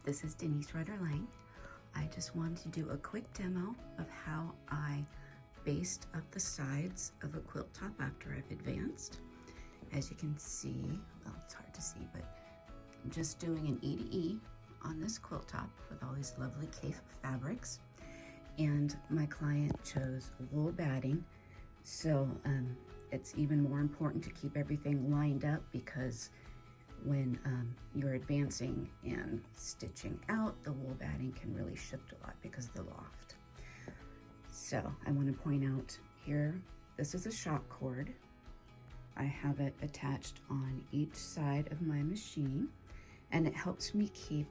This is Denise Rutter-Lang. I just wanted to do a quick demo of how I baste up the sides of a quilt top after I've advanced. As you can see, well, it's hard to see, but I'm just doing an E to E on this quilt top with all these lovely Cafe fabrics. And my client chose wool batting, so it's even more important to keep everything lined up, because when you're advancing and stitching out, the wool batting can really shift a lot because of the loft. So I want to point out here, this is a shock cord. I have it attached on each side of my machine, and it helps me keep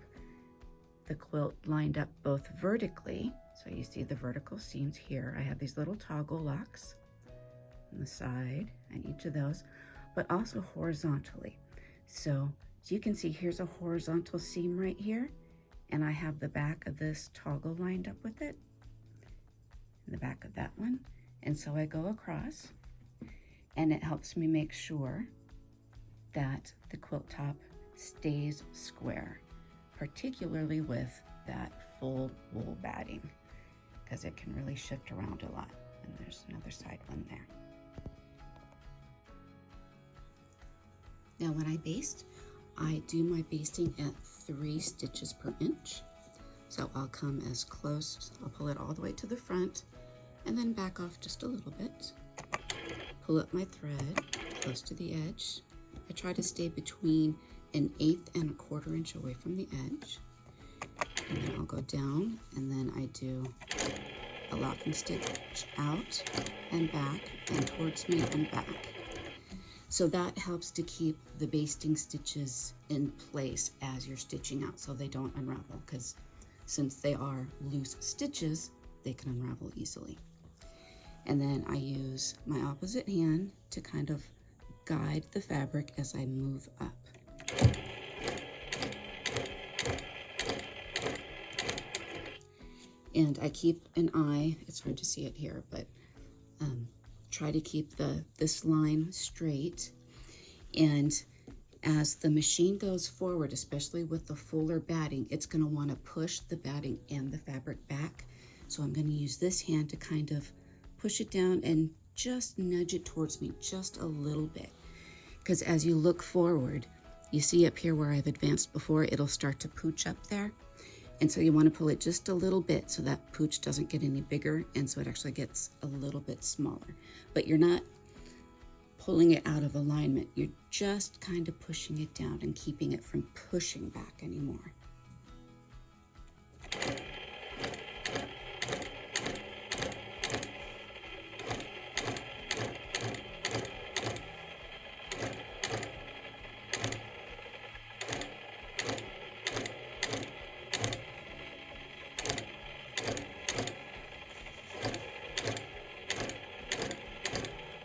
the quilt lined up both vertically. So you see the vertical seams here. I have these little toggle locks on the side and each of those, but also horizontally. So as you can see, here's a horizontal seam right here, and I have the back of this toggle lined up with it, and the back of that one. And so I go across, and it helps me make sure that the quilt top stays square, particularly with that full wool batting, because it can really shift around a lot. And there's another side one there. Now when I baste, I do my basting at 3 stitches per inch. So I'll come as close, I'll pull it all the way to the front and then back off just a little bit. Pull up my thread close to the edge. I try to stay between 1/8 and 1/4 inch away from the edge. And then I'll go down, and then I do a locking stitch out and back and towards me and back. So that helps to keep the basting stitches in place as you're stitching out, so they don't unravel, because since they are loose stitches, they can unravel easily. And then I use my opposite hand to kind of guide the fabric as I move up. And I keep an eye, it's hard to see it here, but try to keep this line straight. And as the machine goes forward, especially with the fuller batting, it's going to want to push the batting and the fabric back. So I'm going to use this hand to kind of push it down and just nudge it towards me just a little bit. Because as you look forward, you see up here where I've advanced before, it'll start to pooch up there. And so you want to pull it just a little bit so that pooch doesn't get any bigger, and so it actually gets a little bit smaller. But you're not pulling it out of alignment, you're just kind of pushing it down and keeping it from pushing back anymore.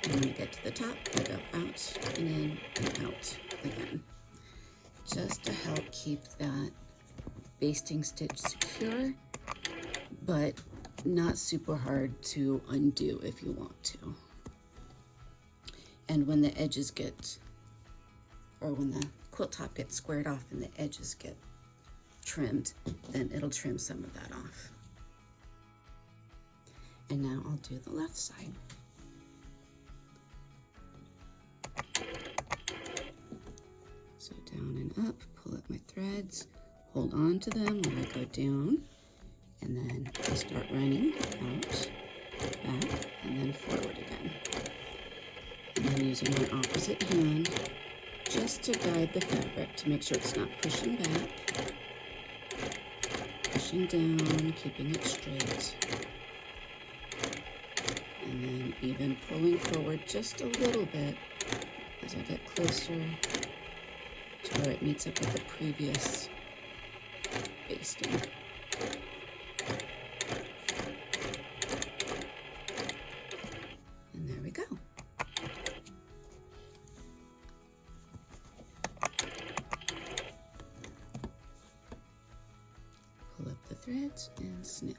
When I get to the top, I go out and in and out again, just to help keep that basting stitch secure, but not super hard to undo if you want to. And when the edges get, or when the quilt top gets squared off and the edges get trimmed, then it'll trim some of that off. And now I'll do the left side. So down and up, pull up my threads, hold on to them when I go down, and then I start running out, back, and then forward again. And then using my opposite hand just to guide the fabric to make sure it's not pushing back, pushing down, keeping it straight, and then even pulling forward just a little bit as I get closer to where it meets up with the previous basting. And there we go. Pull up the threads and snip.